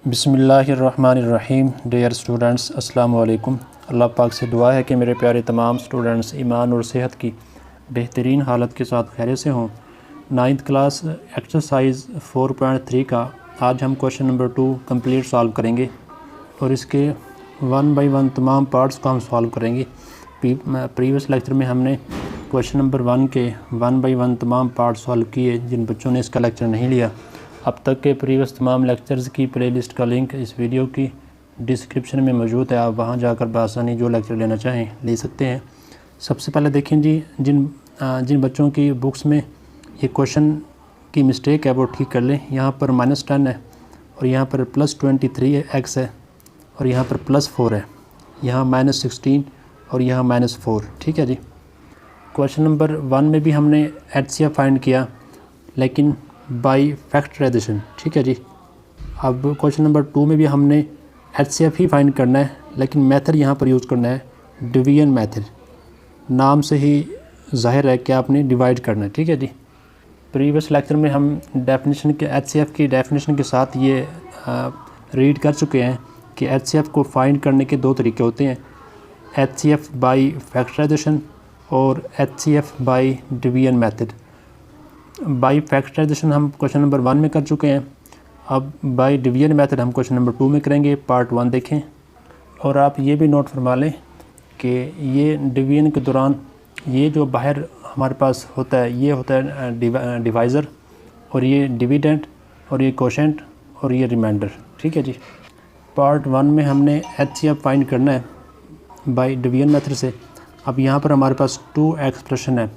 बिस्मिल्लाहिर्रहमानिर्रहीम। Dear students, अस्सलाम वालेकुम। अल्लाह पाक से दुआ है कि मेरे प्यारे तमाम स्टूडेंट्स ईमान और सेहत की बेहतरीन हालत के साथ खैरियत से हों। 9th क्लास एक्सरसाइज 4.3 का आज हम क्वेश्चन नंबर 2 कंप्लीट सॉल्व करेंगे और इसके 1 बाई 1 तमाम पार्ट्स को हम सॉल्व करेंगे। प्रीवियस लेक्चर में हमने क्वेश्चन नंबर 1 के 1 बाई 1 तमाम पार्ट सॉल्व किए। जिन बच्चों ने इसका लेक्चर नहीं लिया, अब तक के प्रीवियस तमाम लेक्चर्स की प्लेलिस्ट का लिंक इस वीडियो की डिस्क्रिप्शन में मौजूद है। आप वहां जाकर बआसानी जो लेक्चर लेना चाहें ले सकते हैं। सबसे पहले देखें जी, जिन बच्चों की बुक्स में ये क्वेश्चन की मिस्टेक है वो ठीक कर लें। यहाँ पर -10 है और यहाँ पर +23x है और यहाँ पर +4 है, यहाँ -16 और यहाँ -4। ठीक है जी। क्वेश्चन नंबर 1 में भी हमने HCF फाइंड किया, लेकिन बाई फैक्टराइजेशन। ठीक है जी। अब क्वेश्चन नंबर 2 में भी हमने HCF ही फाइंड करना है, लेकिन मेथड यहाँ पर यूज़ करना है डिवीजन मेथड। नाम से ही जाहिर है कि आपने डिवाइड करना है। ठीक है जी। प्रीवियस लेक्चर में हम डेफिनेशन के HCF की डेफिनेशन के साथ ये रीड कर चुके हैं कि HCF को फाइंड करने के 2 तरीके होते हैं, HCF बाई फैक्टराइजेशन और HCF by division method. By factorization हम क्वेश्चन नंबर 1 में कर चुके हैं। अब बाई डिवीजन मेथड हम क्वेश्चन नंबर 2 में करेंगे। पार्ट 1 देखें और आप ये भी नोट फरमा लें कि ये डिवीजन के दौरान ये जो बाहर हमारे पास होता है ये होता है डिवाइज़र, और ये डिविडेंड, और ये कोशेंट, और ये रिमाइंडर। ठीक है जी। पार्ट 1 में हमने HCF फाइंड करना है बाई डिवीजन मेथड से। अब यहाँ पर हमारे पास 2 एक्सप्रेशन है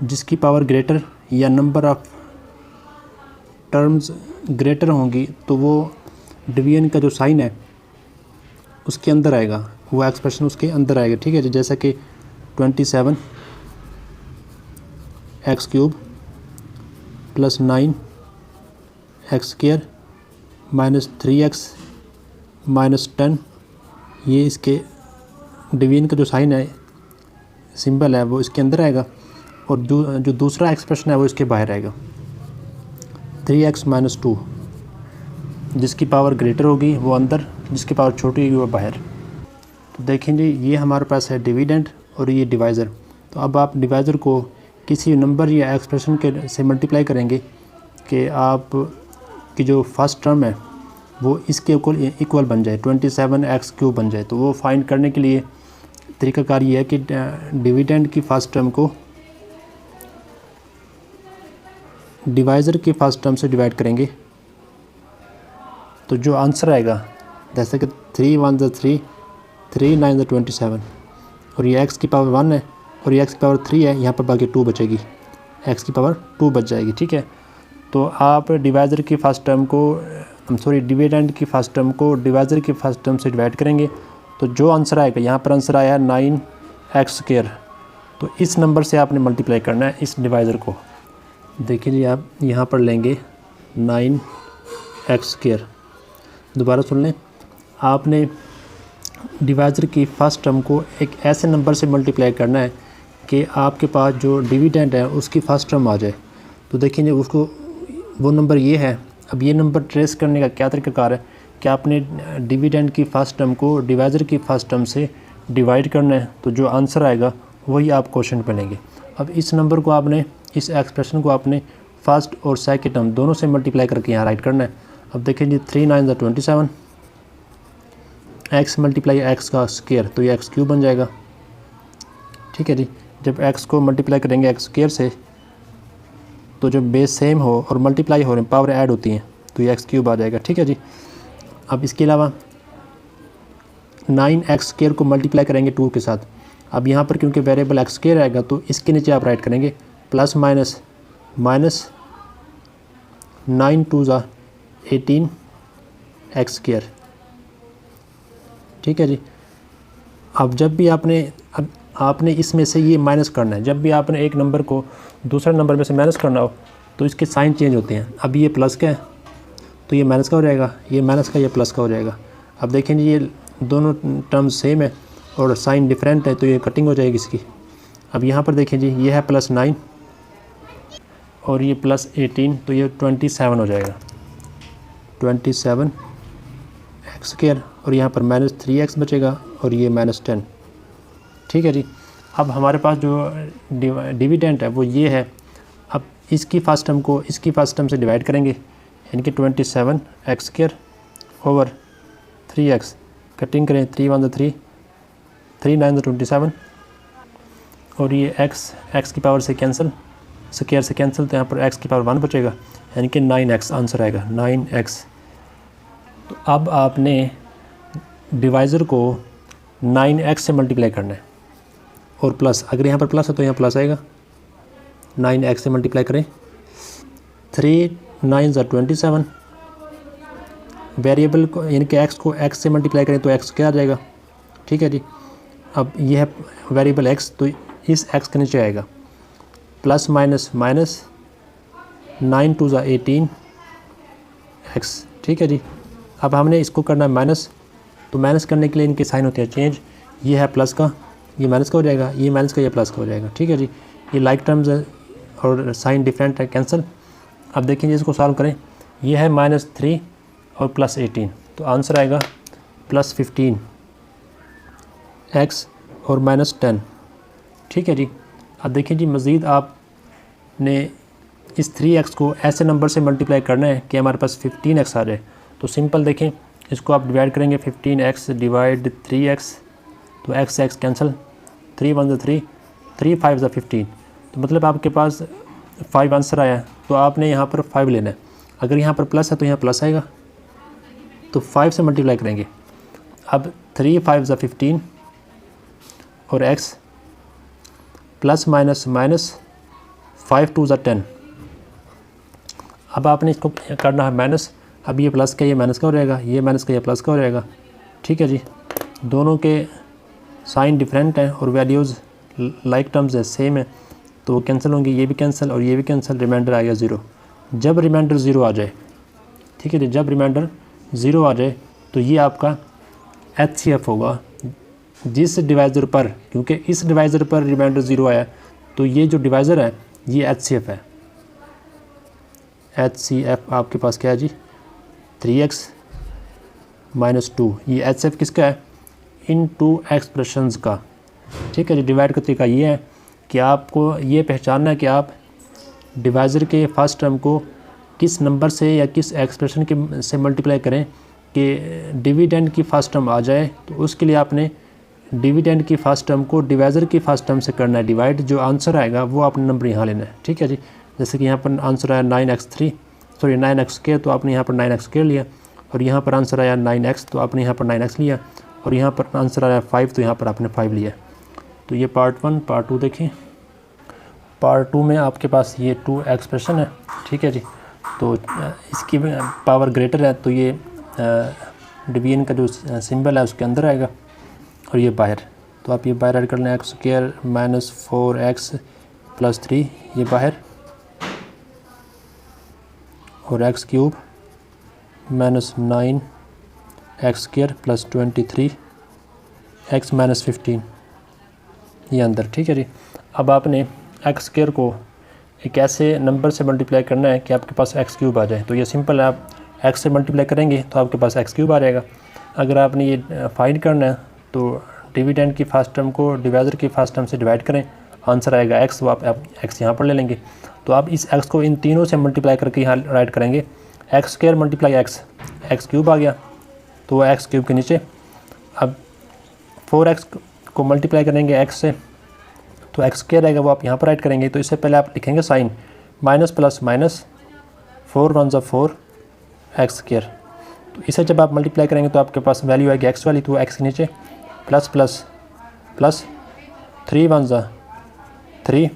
जिसकी पावर ग्रेटर या नंबर ऑफ टर्म्स ग्रेटर होंगी तो वो डिवीजन का जो साइन है उसके अंदर आएगा, वो एक्सप्रेशन उसके अंदर आएगा। ठीक है जी। जैसा कि 27 x cube plus 9 x square minus 3x minus 10, ये इसके डिवीजन का जो साइन है, सिंबल है, वो इसके अंदर आएगा, और जो दूसरा एक्सप्रेशन है वो इसके बाहर आएगा। 3x माइनस 2, जिसकी पावर ग्रेटर होगी वो अंदर, जिसकी पावर छोटी होगी वो बाहर। तो देखें जी, ये हमारे पास है डिविडेंड और ये डिवाइज़र। तो अब आप डिवाइज़र को किसी नंबर या एक्सप्रेशन के से मल्टीप्लाई करेंगे कि आप की जो फर्स्ट टर्म है वो इसके इक्वल बन जाए, 27x क्यूब बन जाए। तो वो फाइंड करने के लिए तरीकाकार ये है कि डिविडेंड की फर्स्ट टर्म को डिवाइज़र की फर्स्ट टर्म से डिवाइड करेंगे, तो जो आंसर आएगा, जैसे कि 3 1 3, 3 9 27, और ये x की पावर 1 है और ये x की पावर 3 है, यहाँ पर बाकी 2 बचेगी, x की पावर 2 बच जाएगी। ठीक है। तो आप डिवाइज़र की फर्स्ट टर्म को डिविडेंड की फर्स्ट टर्म को डिवाइज़र की फर्स्ट टर्म से डिवाइड करेंगे, तो जो आंसर आएगा, यहाँ पर आंसर आया 9x स्क्वायर, तो इस नंबर से आपने मल्टीप्लाई करना है इस डिवाइज़र को। देखिए जी, आप यहाँ पर लेंगे 9x स्क्वायर। दोबारा सुन लें, आपने डिवाइज़र की फर्स्ट टर्म को एक ऐसे नंबर से मल्टीप्लाई करना है कि आपके पास जो डिविडेंड है उसकी फर्स्ट टर्म आ जाए। तो देखिए जी, उसको वो नंबर ये है। अब ये नंबर ट्रेस करने का क्या तरीकाकार है कि आपने डिविडेंड की फर्स्ट टर्म को डिवाइज़र की फर्स्ट टर्म से डिवाइड करना है, तो जो आंसर आएगा वही आप क्वेश्चन पे लेंगे। अब इस नंबर को आपने, इस एक्सप्रेशन को आपने फर्स्ट और सेकंड टर्म दोनों से मल्टीप्लाई करके यहाँ राइट करना है। अब देखिए जी, 3 9 27, x मल्टीप्लाई x का स्क्वायर, तो ये x क्यूब बन जाएगा। ठीक है जी। जब x को मल्टीप्लाई करेंगे x स्क्वायर से, तो जब बेस सेम हो और मल्टीप्लाई हो रहे हैं, पावर ऐड होती हैं, तो ये x क्यूब आ जाएगा। ठीक है जी। अब इसके अलावा 9x स्क्वायर को मल्टीप्लाई करेंगे 2 के साथ। अब यहाँ पर क्योंकि वेरिएबल x स्क्वायर आएगा, तो इसके नीचे आप राइट करेंगे प्लस माइनस 9 2 18 एक्स स्क्वायर। ठीक है जी। अब जब भी आपने इसमें से ये माइनस करना है, जब भी आपने एक नंबर को दूसरे नंबर में से माइनस करना हो तो इसके साइन चेंज होते हैं। अब ये प्लस का है तो ये माइनस का हो जाएगा, ये माइनस का ये प्लस का हो जाएगा। अब देखें जी, ये दोनों टर्म्स सेम है और साइन डिफरेंट है, तो ये कटिंग हो जाएगी इसकी। अब यहाँ पर देखें जी, ये है +9 और ये +18, तो ये 27 हो जाएगा। 27 एक्स स्क्वायर और यहाँ पर माइनस 3x बचेगा और ये -10। ठीक है जी। अब हमारे पास जो डिविडेंड है वो ये है। अब इसकी फर्स्ट टर्म को इसकी फर्स्ट टर्म से डिवाइड करेंगे, यानी कि 27x square over 3x, cutting करें 3 1 3, 3 9 27 और ये x की पावर से कैंसिल, स्क्वायर से कैंसिल, तो यहाँ पर x की पावर 1 बचेगा, यानी कि 9x आंसर आएगा 9x। तो अब आपने डिवाइज़र को 9x से मल्टीप्लाई करना है और प्लस, अगर यहाँ पर प्लस है तो यहाँ प्लस आएगा। 9x से मल्टीप्लाई करें, 3 9 27, वेरिएबल को यानी कि x को x से मल्टीप्लाई करें तो x क्या आ जाएगा। ठीक है जी। अब ये है वेरिएबल x, तो इस x के नीचे आएगा प्लस माइनस माइनस 9 2 18 x। ठीक है जी। अब हमने इसको करना है माइनस, तो माइनस करने के लिए इनके साइन होते हैं चेंज। ये है प्लस का, ये माइनस का हो जाएगा, ये माइनस का, ये प्लस का हो जाएगा। ठीक है जी। ये लाइक टर्म्स है और साइन डिफरेंट है, कैंसिल। अब देखेंगे इसको सॉल्व करें, ये है -3 और प्लस 18, तो आंसर आएगा प्लस 15 x और -10। ठीक है जी। अब देखिए जी, मज़ीद आपने इस 3x को ऐसे नंबर से मल्टीप्लाई करना है कि हमारे पास 15x आ जाए। तो सिंपल देखें, इसको आप डिवाइड करेंगे 15x डिवाइड 3x, तो x कैंसिल, 3 1 3, 3 5 15, तो मतलब आपके पास 5 आंसर आया। तो आपने यहाँ पर 5 लेना है। अगर यहाँ पर प्लस है तो यहाँ प्लस आएगा, तो 5 से मल्टीप्लाई करेंगे। अब 3 5 15 और x प्लस माइनस माइनस 5 2 10। अब आपने इसको करना है माइनस। अब ये प्लस का ये माइनस का हो जाएगा, ये माइनस का ये प्लस का हो जाएगा। ठीक है जी। दोनों के साइन डिफरेंट हैं और वैल्यूज़ लाइक टर्म्स है, सेम है, तो वो कैंसिल होंगे, ये भी कैंसिल और ये भी कैंसिल, रिमाइंडर आ गया 0। जब रिमाइंडर 0 आ जाए, ठीक है जी, जब रिमाइंडर 0 आ जाए तो ये आपका HCF होगा जिस डिवाइज़र पर, क्योंकि इस डिवाइज़र पर रिमाइंडर 0 आया, तो ये जो डिवाइज़र है ये HCF है। HCF आपके पास क्या है जी, 3x - 2। ये HCF किसका है, इन टू एक्सप्रेशंस का। ठीक है जी। डिवाइड का तरीका ये है कि आपको ये पहचानना है कि आप डिवाइज़र के फर्स्ट टर्म को किस नंबर से या किस एक्सप्रेशन के से मल्टीप्लाई करें कि डिविडेंड की फर्स्ट टर्म आ जाए। तो उसके लिए आपने डिविडेंड की फर्स्ट टर्म को डिवाइज़र की फर्स्ट टर्म से करना है डिवाइड। जो आंसर आएगा वो आपने नंबर यहाँ लेना है। ठीक है जी। जैसे कि यहाँ पर आंसर आया 9x स्क्वायर, तो आपने यहाँ पर 9x स्क्वायर लिया, और यहाँ पर आंसर आया 9x, तो आपने यहाँ पर 9x लिया, और यहाँ पर आंसर आया 5, तो यहाँ पर आपने 5 लिया। तो ये पार्ट 1। पार्ट 2 देखें। पार्ट 2 में आपके पास ये 2 एक्सप्रेशन है। ठीक है जी। तो इसकी पावर ग्रेटर है, तो ये डिवीजन का जो सिंबल है उसके अंदर आएगा और ये बाहर। तो आप ये बाहर ऐड कर लें, x स्क्वायर -4x + 3, ये बाहर, और x cube -9x square + 23 x - 15, ये अंदर। ठीक है जी। अब आपने x स्क्वायर को एक ऐसे नंबर से मल्टीप्लाई करना है कि आपके पास x क्यूब आ जाए। तो ये सिंपल है, आप x से मल्टीप्लाई करेंगे तो आपके पास x क्यूब आ जाएगा। अगर आपने ये फाइंड करना है तो डिविडेंड की फर्स्ट टर्म को डिवाइज़र की फर्स्ट टर्म से डिवाइड करें, आंसर आएगा x, वो आप x यहाँ पर ले लेंगे। तो आप इस x को इन तीनों से मल्टीप्लाई करके यहाँ राइट करेंगे, x स्क्वायर × x क्यूब आ गया, तो वह x क्यूब के नीचे। अब 4x को मल्टीप्लाई करेंगे x से, तो x स्क्वायर आएगा, वो आप यहाँ पर राइट करेंगे। तो इससे पहले आप लिखेंगे sign, minus plus minus, 4 1 4 x square. तो इसे जब आप मल्टीप्लाई करेंगे तो आपके पास वैल्यू आएगी x वाली, तो x के नीचे प्लस प्लस प्लस 3 1 3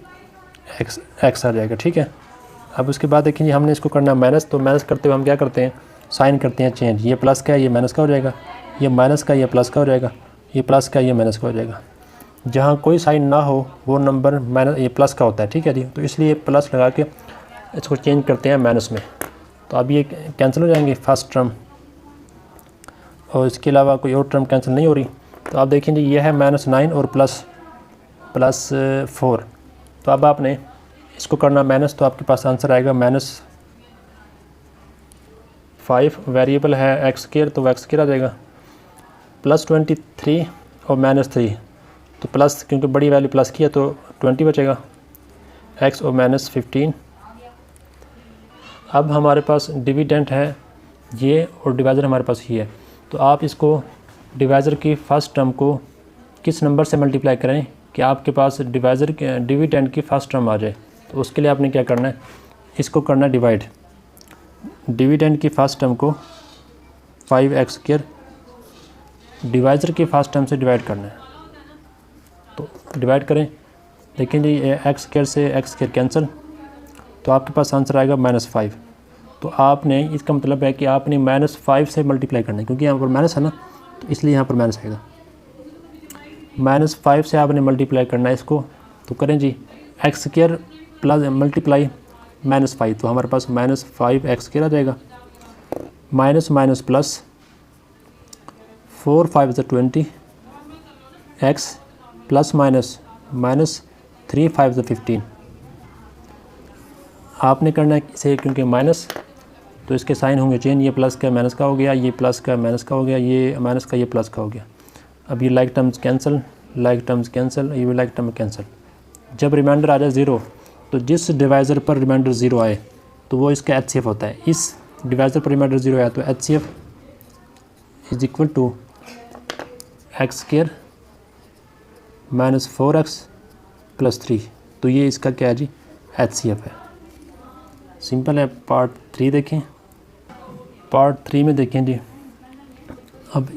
x आ जाएगा। ठीक है। अब उसके बाद देखिए हमने इसको करना है माइनस, तो माइनस करते हुए हम क्या करते हैं, साइन करते हैं चेंज। ये प्लस का है, ये माइनस का हो जाएगा, ये माइनस का, ये प्लस का हो जाएगा, ये प्लस का, ये माइनस का हो जाएगा। जहाँ कोई साइन ना हो वो नंबर माइनस, ये प्लस का होता है। ठीक है जी। तो इसलिए प्लस लगा के इसको चेंज करते हैं माइनस में। तो अब ये कैंसिल हो जाएंगे फर्स्ट टर्म, और इसके अलावा कोई और टर्म कैंसिल नहीं हो रही। तो आप देखेंगे ये है -9 और प्लस 4। तो अब आपने इसको करना माइनस, तो आपके पास आंसर आएगा 5 वेरिएबल है एक्स स्क्वायर, तो एक्स स्क्वायर आ जाएगा। प्लस 23 और माइनस 3, तो प्लस क्योंकि बड़ी वैल्यू प्लस की है तो 20 बचेगा, एक्स और माइनस 15। अब हमारे पास डिविडेंड है ये और डिवाइज़र हमारे पास ये है, तो आप इसको डिवाइज़र की फ़र्स्ट टर्म को किस नंबर से मल्टीप्लाई करें कि आपके पास डिवाइज़र के डिविडेंड की फ़र्स्ट टर्म आ जाए। तो उसके लिए आपने क्या करना है, इसको करना है डिवाइड, डिविडेंड की फ़र्स्ट टर्म को 5x स्क्वायर डिवाइज़र की फ़र्स्ट टर्म से डिवाइड करना है। तो डिवाइड करें, लेकिन जी एक्स स्क्वायर से एक्स स्क्वायर कैंसिल, तो आपके पास आंसर आएगा -5। तो आपने इसका मतलब है कि आपने -5 से मल्टीप्लाई करना है, क्योंकि यहाँ पर माइनस है ना, तो इसलिए यहाँ पर माइनस आएगा। -5 से आपने मल्टीप्लाई करना है इसको, तो करें जी एक्स स्क्वायर प्लस मल्टीप्लाई -5, तो हमारे पास -5x स्क्वायर आ जाएगा। Minus minus plus 4 5 20 x plus minus minus 3 5 15। आपने करना है इसे, क्योंकि माइनस तो इसके साइन होंगे चेंज, ये प्लस का माइनस का हो गया, ये प्लस का माइनस का हो गया, ये माइनस का ये प्लस का हो गया। अब ये like terms cancel, like terms cancel, ये लाइक टर्म कैंसिल। जब रिमाइंडर आ जाए 0, तो जिस डिवाइज़र पर रिमाइंडर 0 आए तो वो इसका HCF होता है। इस डिवाइज़र पर रिमाइंडर 0 आया तो HCF is equal to x square minus 4x plus 3। तो ये इसका क्या है जी, HCF है। सिंपल है। पार्ट 3 देखें, पार्ट 3 में देखें जी, अब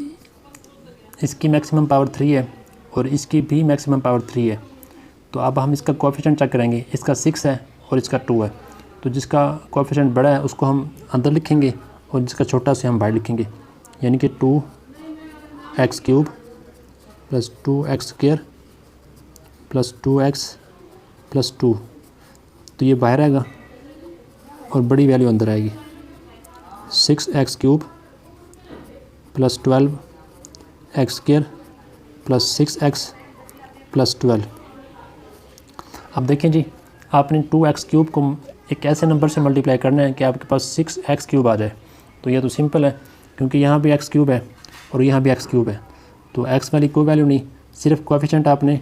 इसकी मैक्सिमम पावर 3 है और इसकी भी मैक्सिमम पावर 3 है। तो अब हम इसका कोएफिशिएंट चेक करेंगे, इसका 6 है और इसका 2 है। तो जिसका कोएफिशिएंट बड़ा है उसको हम अंदर लिखेंगे और जिसका छोटा से हम बाहर लिखेंगे, यानी कि 2x cube plus 2x square plus 2x plus 2। तो ये बाहर आएगा और बड़ी वैल्यू अंदर आएगी, 6x cube plus 12x square plus 6x plus 12। अब देखें जी, आपने 2x क्यूब को एक ऐसे नंबर से मल्टीप्लाई करना है कि आपके पास 6x क्यूब आ जाए। तो ये तो सिंपल है, क्योंकि यहाँ भी x क्यूब है और यहाँ भी x क्यूब है, तो x वाली कोई वैल्यू नहीं, सिर्फ कोएफिशिएंट आपने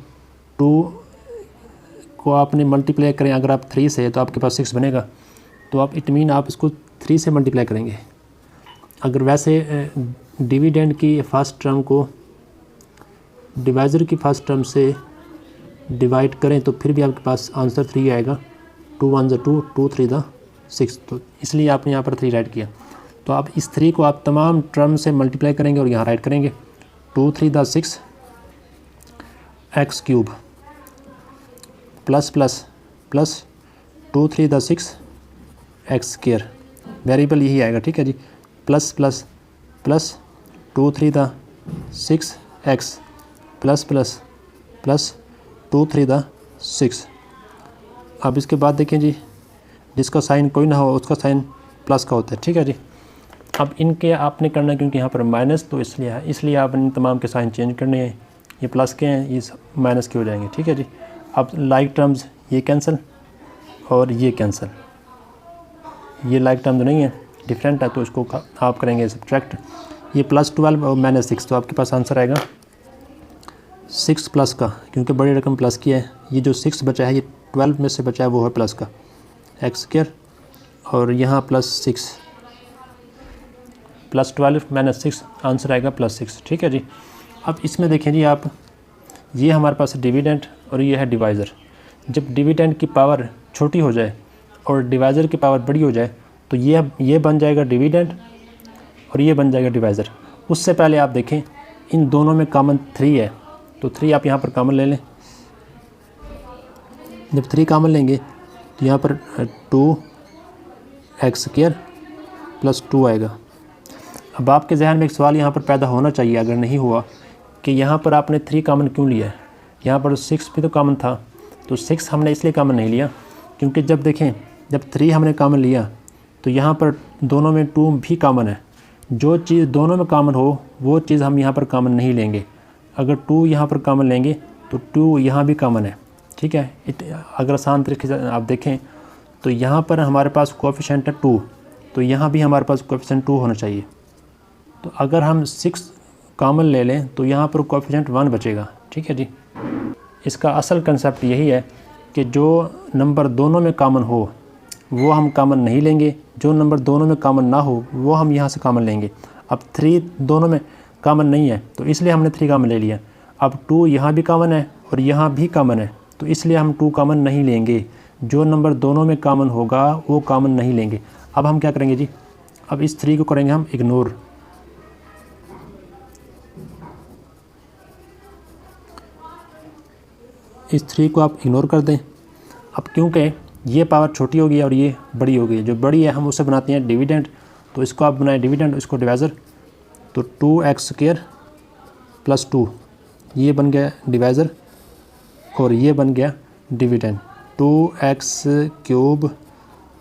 2 को आपने मल्टीप्लाई करें अगर आप 3 से, तो आपके पास 6 बनेगा। तो आप इट मीन आप इसको 3 से मल्टीप्लाई करेंगे। अगर वैसे डिविडेंड की फर्स्ट टर्म को डिवाइज़र की फर्स्ट टर्म से डिवाइड करें तो फिर भी आपके पास आंसर 3 आएगा। 2 1 2 2 3 6, तो इसलिए आपने यहाँ पर 3 राइट किया। तो आप इस 3 को आप तमाम टर्म से मल्टीप्लाई करेंगे और यहाँ राइट करेंगे। 2 3 6 x cube plus plus plus 2 3 6 x square, variable यही आएगा, ठीक है जी। Plus plus plus 2 3 6 x plus plus plus 2 3 6। अब इसके बाद देखें जी, जिसका साइन कोई ना हो उसका साइन प्लस का होता है, ठीक है जी। अब इनके आपने करना है, क्योंकि यहाँ पर माइनस तो इसलिए आप इन तमाम के साइन चेंज करने हैं। ये प्लस के हैं, ये माइनस के हो जाएंगे, ठीक है जी। अब लाइक टर्म्स ये कैंसिल और ये कैंसिल, ये लाइक टर्म्स नहीं है, डिफरेंट है, तो इसको आप करेंगे सब्ट्रैक्ट। ये प्लस 12 और माइनस 6, तो आपके पास आंसर आएगा 6 प्लस का, क्योंकि बड़ी रकम प्लस की है। ये जो 6 बचा है ये 12 में से बचा है, वो है प्लस का एक्स स्क्वायर, और यहाँ प्लस 6 प्लस 12 माइनस 6, आंसर आएगा +6, ठीक है जी। अब इसमें देखें जी आप, ये हमारे पास डिविडेंड और ये है डिवाइज़र। जब डिविडेंड की पावर छोटी हो जाए और डिवाइज़र की पावर बड़ी हो जाए तो ये बन जाएगा डिविडेंड और ये बन जाएगा डिवाइज़र। उससे पहले आप देखें इन दोनों में कॉमन 3 है, तो 3 आप यहाँ पर कॉमन ले लें। जब 3 कॉमन लेंगे तो यहाँ पर 2x स्क्वायर प्लस 2 आएगा। अब आपके जहन में एक सवाल यहाँ पर पैदा होना चाहिए, अगर नहीं हुआ, कि यहाँ पर आपने 3 कॉमन क्यों लिया है। यहाँ पर 6 भी तो कॉमन था, तो 6 हमने इसलिए कॉमन नहीं लिया क्योंकि जब देखें, जब 3 हमने कॉमन लिया तो यहाँ पर दोनों में 2 भी कॉमन है। जो चीज़ दोनों में कॉमन हो वो चीज़ हम यहाँ पर कॉमन नहीं लेंगे। अगर 2 यहाँ पर कॉमन लेंगे तो 2 यहाँ भी कॉमन है, ठीक है। अगर आसान तरीके से आप देखें तो यहाँ पर हमारे पास कोएफिशिएंट है 2, तो यहाँ भी हमारे पास कोएफिशिएंट 2 होना चाहिए। तो अगर हम 6 कॉमन ले लें तो यहाँ पर कोएफिशिएंट 1 बचेगा। ठीक है जी। इसका असल कंसेप्ट यही है कि जो नंबर दोनों में कॉमन हो वो हम कॉमन नहीं लेंगे, जो नंबर दोनों में कॉमन ना हो वो हम यहाँ से कॉमन लेंगे। अब 3 दोनों में कॉमन नहीं है तो इसलिए हमने 3 कॉमन ले लिया। अब 2 यहाँ भी कॉमन है और यहाँ भी कॉमन है तो इसलिए हम 2 कॉमन नहीं लेंगे। जो नंबर दोनों में कॉमन होगा वो कॉमन नहीं लेंगे। अब हम क्या करेंगे जी, अब इस 3 को करेंगे हम इग्नोर। इस 3 को आप इग्नोर कर दें। अब क्योंकि ये पावर छोटी होगी और ये बड़ी होगी, जो बड़ी है हम उसे बनाते हैं डिविडेंड, तो इसको आप बनाएं डिविडेंड, इसको डिवाइज़र। तो 2x² + 2 ये बन गया डिवाइज़र और ये बन गया डिविडेंड। 2x³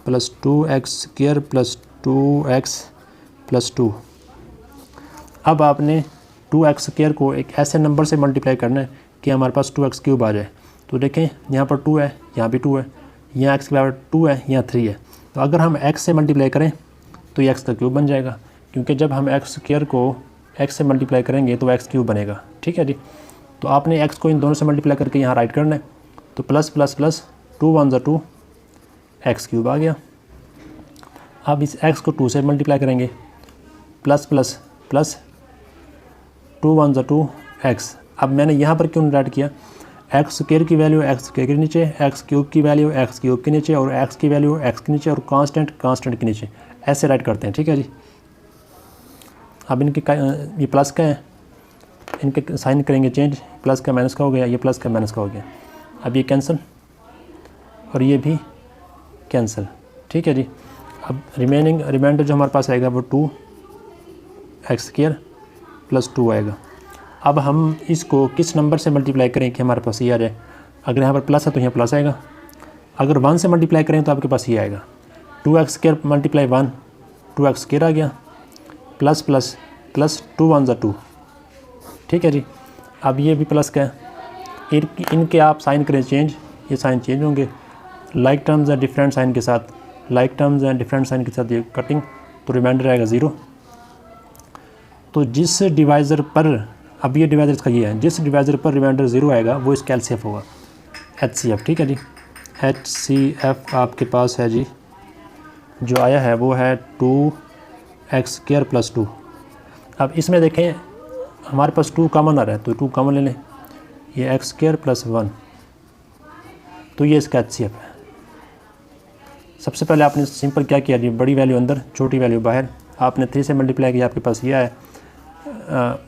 + 2x² + 2x + 2। अब आपने 2x² को एक ऐसे नंबर से मल्टीप्लाई करना है कि हमारे पास 2x³ आ जाए। तो देखें यहाँ पर 2 है, यहाँ भी 2 है, यहाँ x के बराबर 2 है, यहाँ 3 है। तो अगर हम x से मल्टीप्लाई करें तो ये x³ बन जाएगा, क्योंकि जब हम x² को x से मल्टीप्लाई करेंगे तो x³ बनेगा। ठीक है जी। तो आपने x को इन दोनों से मल्टीप्लाई करके यहाँ राइट करना है। तो प्लस प्लस प्लस 2 × 1 = 2 x³ आ गया। अब इस x को 2 से मल्टीप्लाई करेंगे, प्लस प्लस प्लस 2 × 1 = 2 x। अब मैंने यहाँ पर क्यों राइट किया, x² की वैल्यू x² के नीचे, x³ की वैल्यू x³ के नीचे और x की वैल्यू x के नीचे और कांस्टेंट के नीचे, ऐसे राइट करते हैं। ठीक है जी। अब इनके ये प्लस का है, इनके साइन करेंगे चेंज, प्लस का माइनस का हो गया, ये प्लस का माइनस का हो गया। अब ये कैंसिल और ये भी कैंसिल। ठीक है जी। अब रिमाइंडर जो हमारे पास आएगा वो 2x² + 2 आएगा। अब हम इसको किस नंबर से मल्टीप्लाई करें कि हमारे पास ये आ जाए। अगर यहाँ पर प्लस है तो यहाँ प्लस आएगा, अगर 1 से मल्टीप्लाई करें तो आपके पास ये आएगा। 2x² × 1 2x² आ गया, प्लस प्लस प्लस 2 × 1 = 2। ठीक है जी। अब ये भी प्लस का है, इनके आप साइन करें चेंज, ये साइन चेंज होंगे, लाइक टर्म्स या डिफरेंट साइन के साथ, लाइक टर्म्स या डिफरेंट साइन के साथ ये कटिंग, तो रिमाइंडर आएगा 0। तो जिस डिवाइज़र पर, अब ये डिवाइज़र का ये है, जिस डिवाइज़र पर रिमाइंडर 0 आएगा वो इसका LCF होगा, HCF। ठीक है जी। HCF आपके पास है जी, जो आया है वो है 2x² + 2। अब इसमें देखें हमारे पास 2 कॉमन आ रहा है तो 2 कॉमन ले लें, ये x² + 1, तो ये इसका HCF है। सबसे पहले आपने सिंपल क्या किया जी, बड़ी वैल्यू अंदर छोटी वैल्यू बाहर, आपने 3 से मल्टीप्लाई किया, आपके पास ये आया।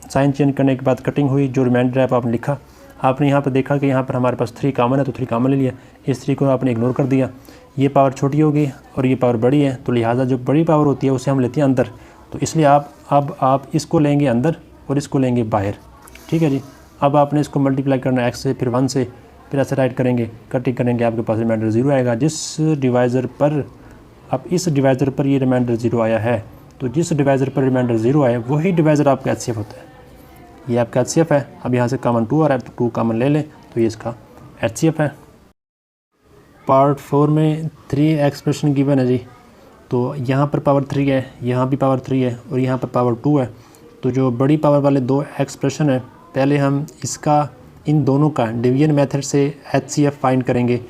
साइन चेंज करने के बाद कटिंग हुई, जो रिमाइंडर है आपने लिखा। आपने यहाँ पर देखा कि यहाँ पर हमारे पास 3 कॉमन है तो 3 कॉमन ले लिया, इस 3 को आपने इग्नोर कर दिया। ये पावर छोटी होगी और ये पावर बड़ी है, तो लिहाजा जो बड़ी पावर होती है उसे हम लेते हैं अंदर, तो इसलिए आप इसको लेंगे अंदर और इसको लेंगे बाहर। ठीक है जी। अब आपने इसको मल्टीप्लाई करना है x से, फिर 1 से, फिर ऐसे राइट करेंगे, कटिंग करेंगे, आपके पास रिमाइंडर 0 आएगा। जिस डिवाइज़र पर, अब इस डिवाइज़र पर ये रिमाइंडर 0 आया है, तो जिस डिवाइज़र पर रिमाइंडर 0 आए वही डिवाइज़र आपका HCF होता है। ये आपका HCF है। अब यहाँ से कॉमन 2 आ रहा है तो 2 कॉमन ले लें, तो ये इसका HCF है। पार्ट 4 में 3 एक्सप्रेशन गिवन है जी। तो यहाँ पर पावर 3 है, यहाँ भी पावर 3 है और यहाँ पर पावर 2 है। तो जो बड़ी पावर वाले 2 एक्सप्रेशन है, पहले हम इसका, इन दोनों का डिवीजन मेथड से HCF फाइंड करेंगे।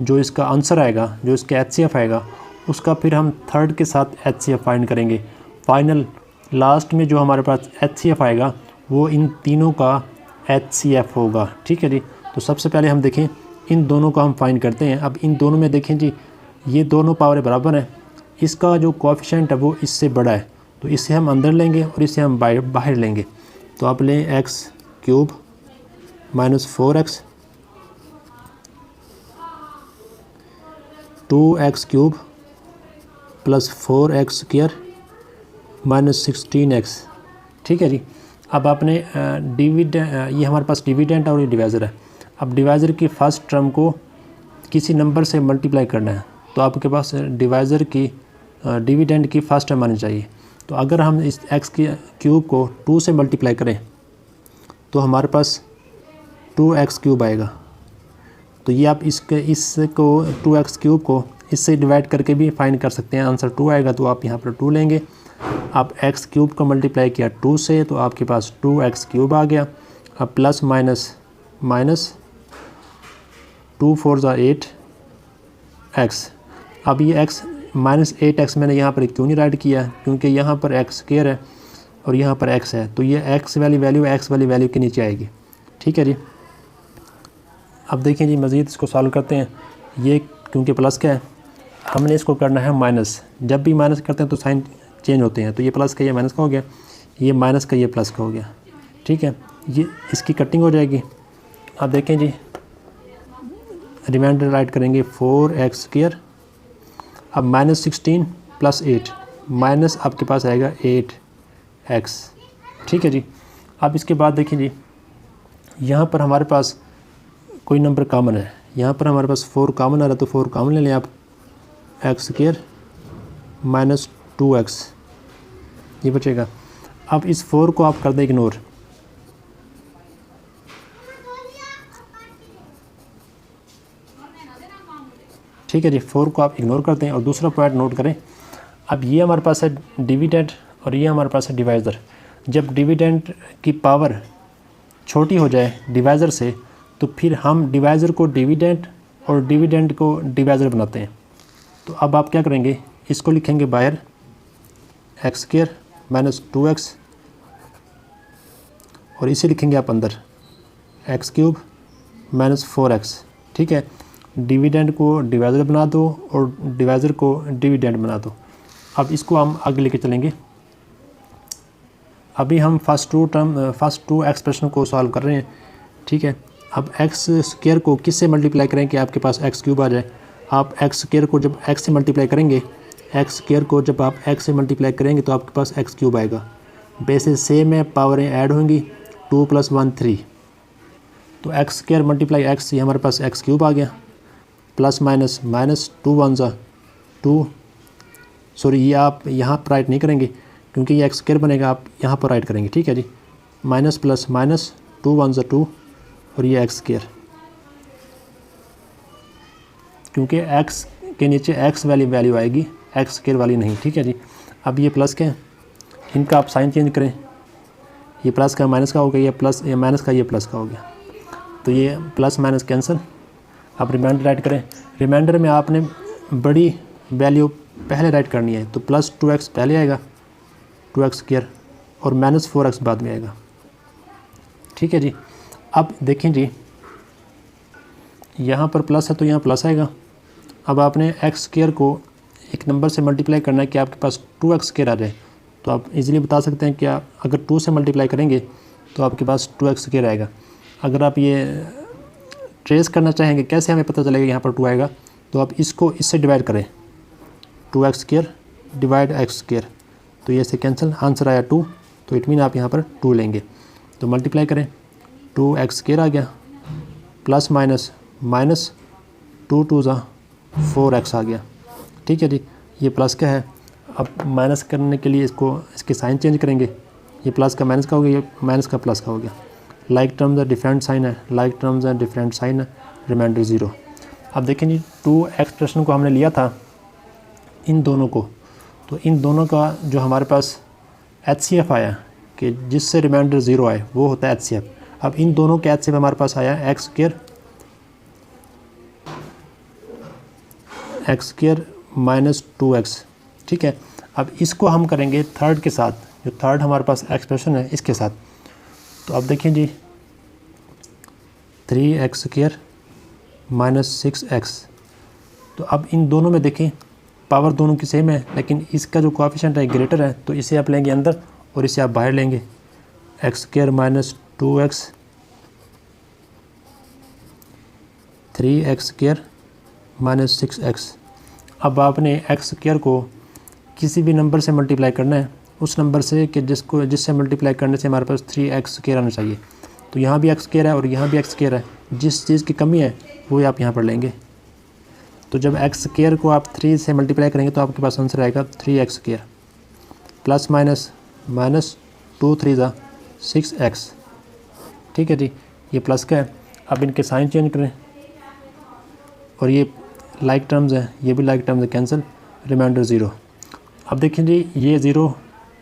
जो इसका आंसर आएगा, जो इसका HCF आएगा, उसका फिर हम थर्ड के साथ HCF फाइंड करेंगे। फाइनल लास्ट में जो हमारे पास HCF आएगा वो इन तीनों का HCF होगा। ठीक है जी। तो सबसे पहले हम देखें, इन दोनों का हम फाइंड करते हैं। अब इन दोनों में देखें जी, ये दोनों पावर बराबर हैं, इसका जो कोएफिशिएंट है वो इससे बड़ा है, तो इसे हम अंदर लेंगे और इसे हम बाहर लेंगे। तो आप लें x³ - 4x, 2x³ + 4x² - 16x। ठीक है जी। अब आपने ये हमारे पास डिविडेंड और ये डिवाइज़र है। अब डिवाइज़र की फर्स्ट टर्म को किसी नंबर से मल्टीप्लाई करना है, तो आपके पास डिवाइज़र की डिविडेंड की फर्स्ट टर्म आनी चाहिए। तो अगर हम इस x³ को 2 से मल्टीप्लाई करें तो हमारे पास 2x³ आएगा। तो ये आप इसको 2x³ को इससे डिवाइड करके भी फाइंड कर सकते हैं। आंसर 2 आएगा तो आप यहाँ पर 2 लेंगे। आप एक्स क्यूब को मल्टीप्लाई किया 2 से तो आपके पास 2x क्यूब आ गया। अब प्लस माइनस माइनस 2 4 ज़ा 8x। अब ये x माइनस 8x मैंने यहाँ पर क्यों नहीं राइट किया, क्योंकि यहाँ पर x स्क्वायर है और यहाँ पर x है, तो ये x वाली वैल्यू x वाली वैल्यू के नीचे आएगी। ठीक है जी। अब देखिए जी मज़ीद इसको सॉल्व करते हैं। ये क्योंकि प्लस का है हमने इसको करना है माइनस। जब भी माइनस करते हैं तो साइन चेंज होते हैं, तो ये प्लस का ये माइनस का हो गया, ये माइनस का ये प्लस का हो गया। ठीक है, ये इसकी कटिंग हो जाएगी। अब देखें जी रिमाइंडर राइट करेंगे 4x स्क्वायर। अब माइनस 16 प्लस 8 माइनस आपके पास आएगा 8x। ठीक है जी। अब इसके बाद देखिए जी यहाँ पर हमारे पास कोई नंबर कॉमन है, यहाँ पर हमारे पास 4 कॉमन आ रहा है, तो 4 कॉमन ले लें आप। x स्क्वायर माइनस 2x ये बचेगा। अब इस 4 को आप कर दें इग्नोर। ठीक है जी, 4 को आप इग्नोर करते हैं। और दूसरा पॉइंट नोट करें, अब ये हमारे पास है डिविडेंड और ये हमारे पास है डिवाइज़र। जब डिविडेंड की पावर छोटी हो जाए डिवाइज़र से तो फिर हम डिवाइज़र को डिविडेंड और डिविडेंड को डिवाइज़र बनाते हैं। तो अब आप क्या करेंगे, इसको लिखेंगे बाहर एक्स स्क्वायर माइनस 2x और इसे लिखेंगे आप अंदर एक्स क्यूब माइनस 4x। ठीक है, डिविडेंड को डिवाइज़र बना दो और डिवाइज़र को डिविडेंड बना दो। अब इसको हम आगे लेके चलेंगे। अभी हम फर्स्ट टू एक्सप्रेशन को सॉल्व कर रहे हैं। ठीक है, अब एक्स स्क्वायर को किससे मल्टीप्लाई करें कि आपके पास एक्स क्यूब आ जाए। आप एक्स स्क्वायर को जब एक्स से मल्टीप्लाई करेंगे, एक्स स्क्वायर को जब आप एक्स से मल्टीप्लाई करेंगे तो आपके पास एक्स क्यूब आएगा। बेसिस सेम है, पावरें ऐड होंगी, 2 + 1 3। तो एक्स स्क्वायर मल्टीप्लाई एक्स, ये हमारे पास एक्स क्यूब आ गया। प्लस माइनस माइनस 2 1 ज़ा 2, सॉरी ये आप यहाँ पर राइट नहीं करेंगे क्योंकि ये एक्स स्क्वायर बनेगा, आप यहाँ पर राइट करेंगे। ठीक है जी, माइनस प्लस माइनस 2 1 ज़ा 2 और ये एक्स स्क्वायर, क्योंकि एक्स के नीचे एक्स वाली वैल्यू आएगी, एक्स स्क्वायर वाली नहीं। ठीक है जी। अब ये प्लस के हैं, इनका आप साइन चेंज करें, ये प्लस का माइनस का हो गया, ये प्लस, ये माइनस का ये प्लस का हो गया, तो ये प्लस माइनस कैंसिल। आप रिमाइंडर राइट करें। रिमाइंडर में आपने बड़ी वैल्यू पहले राइट करनी है, तो प्लस 2x पहले आएगा 2x स्क्वायर और माइनस 4x बाद में आएगा। ठीक है जी। अब देखें जी यहाँ पर प्लस है तो यहाँ प्लस आएगा। अब आपने एक्स स्क्वायर को एक नंबर से मल्टीप्लाई करना है कि आपके पास 2x स्क्वायर आ जाए, तो आप इजीली बता सकते हैं कि आप अगर 2 से मल्टीप्लाई करेंगे तो आपके पास 2x स्क्वायर आएगा। अगर आप ये ट्रेस करना चाहेंगे कैसे हमें पता चलेगा यहाँ पर 2 आएगा, तो आप इसको इससे डिवाइड करें, 2x square divide x square, तो ये से कैंसिल, आंसर आया 2, तो इट मीन आप यहाँ पर 2 लेंगे। तो मल्टीप्लाई करें, 2x स्क्वायर आ गया, प्लस माइनस माइनस 2 2 ज़ा 4x आ गया। ठीक है जी, ये प्लस का है। अब माइनस करने के लिए इसके साइन चेंज करेंगे, ये प्लस का माइनस का हो गया, ये माइनस का प्लस का हो गया। लाइक टर्म्स डिफरेंट साइन है, लाइक टर्म्स डिफरेंट साइन है, रिमाइंडर 0। अब देखें जी 2 एक्सप्रेशन को हमने लिया था इन दोनों को, तो इन दोनों का जो हमारे पास HCF आया कि जिससे रिमाइंडर 0 आए वो होता है HCF। अब इन दोनों के HCF हमारे पास आया एक्स स्क्वायर माइनस 2x। ठीक है, अब इसको हम करेंगे थर्ड के साथ, जो थर्ड हमारे पास एक्सप्रेशन है इसके साथ। तो अब देखिए जी 3x स्क्वायर माइनस 6x, तो अब इन दोनों में देखें पावर दोनों की सेम है, लेकिन इसका जो कोएफिशिएंट है ग्रेटर है, तो इसे आप लेंगे अंदर और इसे आप बाहर लेंगे। X square minus 2x 3x square minus 6x। अब आपने एक्स स्क्वायर को किसी भी नंबर से मल्टीप्लाई करना है, उस नंबर से कि जिससे मल्टीप्लाई करने से हमारे पास 3x स्क्वायर आना चाहिए। तो यहाँ भी एक्स स्क्वायर है और यहाँ भी एक्स स्क्वायर है, जिस चीज़ की कमी है वो आप यहाँ पर लेंगे। तो जब एक्स स्क्वायर को आप 3 से मल्टीप्लाई करेंगे तो आपके पास आंसर आएगा 3x square, plus minus minus 2 3 ज़ा 6x। ठीक है जी, ये प्लस का है। अब इनके साइन चेंज करें और ये लाइक टर्म्स है, ये भी लाइक टर्म्स है, कैंसिल, रिमाइंडर 0। अब देखिए जी ये 0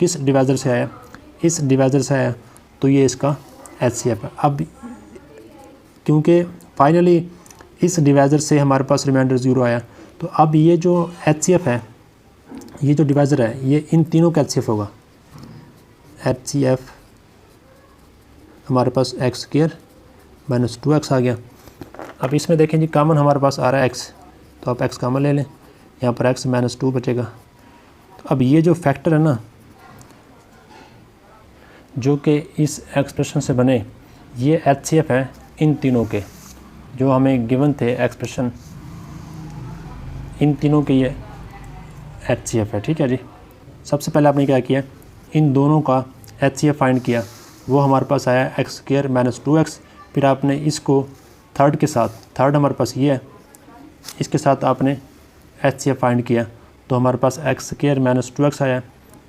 किस डिवाइज़र से आया, इस डिवाइज़र से आया, तो ये इसका HCF है। अब क्योंकि फाइनली इस डिवाइज़र से हमारे पास रिमाइंडर 0 आया, तो अब ये जो HCF है, ये जो डिवाइज़र है, ये इन तीनों का HCF होगा। HCF हमारे पास x² माइनस 2x आ गया। अब इसमें देखें जी कॉमन हमारे पास आ रहा है x, तो आप x कॉमन ले लें, यहाँ पर x माइनस 2 बचेगा। तो अब ये जो फैक्टर है ना, जो कि इस एक्सप्रेशन से बने, ये HCF है इन तीनों के, जो हमें गिवन थे एक्सप्रेशन, इन तीनों के ये HCF है। ठीक है जी। सबसे पहले आपने क्या किया, इन दोनों का HCF फाइंड किया, वो हमारे पास आया x² माइनस 2x। फिर आपने इसको थर्ड के साथ, थर्ड हमारे पास ये है, इसके साथ आपने HCF फाइंड किया, तो हमारे पास x² माइनस 2x आया,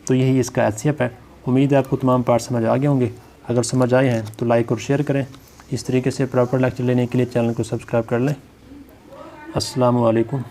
तो यही इसका HCF है। उम्मीद है आपको तमाम पार्ट समझ आ गए होंगे। अगर समझ आए हैं तो लाइक और शेयर करें। इस तरीके से प्रॉपर लेक्चर लेने के लिए चैनल को सब्सक्राइब कर लें। अस्सलामु अलैकुम।